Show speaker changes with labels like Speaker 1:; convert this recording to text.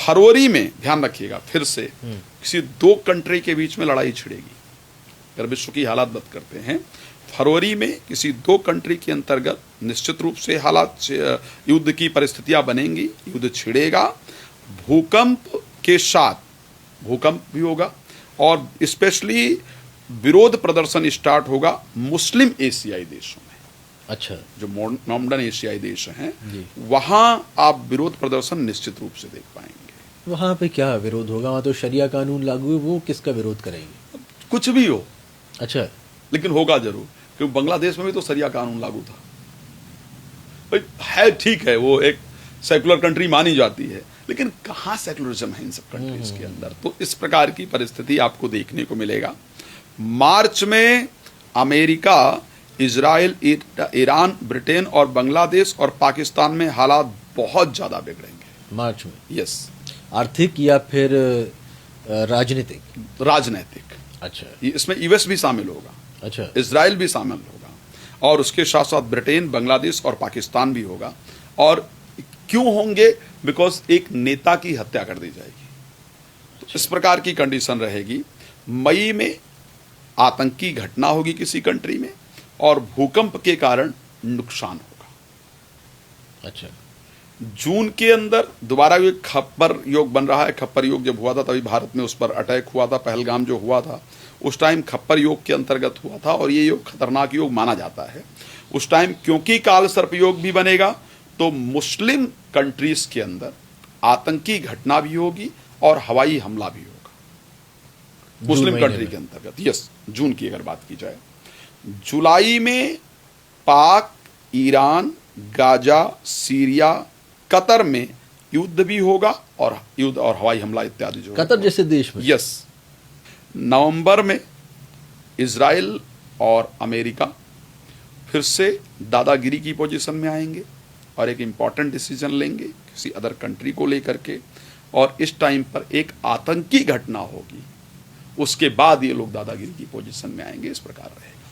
Speaker 1: फरवरी में ध्यान रखिएगा, फिर से किसी दो कंट्री के बीच में लड़ाई छिड़ेगी। अगर विश्व की हालात बात करते हैं, फरवरी में किसी दो कंट्री के अंतर्गत निश्चित रूप से हालात युद्ध की परिस्थितियां बनेंगी, युद्ध छिड़ेगा। भूकंप के साथ भूकंप भी होगा और स्पेशली विरोध प्रदर्शन स्टार्ट होगा मुस्लिम एशियाई देशों में।
Speaker 2: अच्छा,
Speaker 1: जो मॉडर्न एशियाई देश हैं वहां आप विरोध प्रदर्शन निश्चित रूप से देख पाएंगे।
Speaker 2: वहां पे क्या विरोध होगा? वहां तो शरिया कानून लागू है, वो किसका विरोध करेंगे?
Speaker 1: कुछ भी हो,
Speaker 2: अच्छा,
Speaker 1: लेकिन होगा जरूर, क्योंकि बांग्लादेश में भी तो शरिया कानून लागू था भाई। है ठीक है, वो एक सेकुलर कंट्री मानी जाती है, लेकिन कहां सेकुलरिज्म है इन सब कंट्रीज के अंदर। तो इस प्रकार की परिस्थिति आपको देखने को मिलेगा। मार्च में अमेरिका, इजराइल, ईरान, ब्रिटेन और बांग्लादेश और पाकिस्तान में हालात बहुत ज्यादा बिगड़ेंगे
Speaker 2: मार्च में।
Speaker 1: यस।
Speaker 2: आर्थिक या फिर राजनीतिक?
Speaker 1: राजनीतिक।
Speaker 2: अच्छा,
Speaker 1: इसमें यूएस भी शामिल होगा,
Speaker 2: अच्छा,
Speaker 1: इजराइल भी शामिल होगा और उसके साथ साथ ब्रिटेन, बांग्लादेश और पाकिस्तान भी होगा। और क्यों होंगे? बिकॉज एक नेता की हत्या कर दी जाएगी। तो इस प्रकार की कंडीशन रहेगी। मई में आतंकी घटना होगी किसी कंट्री में और भूकंप के कारण नुकसान होगा।
Speaker 2: अच्छा,
Speaker 1: जून के अंदर दोबारा एक खप्पर योग बन रहा है। खप्पर योग जब हुआ था तभी भारत में उस पर अटैक हुआ था, पहलगाम जो हुआ था उस टाइम खप्पर योग के अंतर्गत हुआ था और ये योग खतरनाक योग माना जाता है उस टाइम, क्योंकि काल सर्प योग भी बनेगा तो मुस्लिम कंट्रीज के अंदर आतंकी घटना भी होगी और हवाई हमला भी होगा मुस्लिम कंट्री के अंतर्गत। यस, जून की अगर बात की जाए। जुलाई में पाक, ईरान, गाजा, सीरिया, कतर में युद्ध भी होगा और युद्ध और हवाई हमला इत्यादि जो
Speaker 2: कतर जैसे देश में।
Speaker 1: यस। नवंबर में इजराइल और अमेरिका फिर से दादागिरी की पोजीशन में आएंगे और एक इंपॉर्टेंट डिसीजन लेंगे किसी अदर कंट्री को लेकर के, और इस टाइम पर एक आतंकी घटना होगी, उसके बाद ये लोग दादागिरी की पोजीशन में आएंगे। इस प्रकार रहेगा।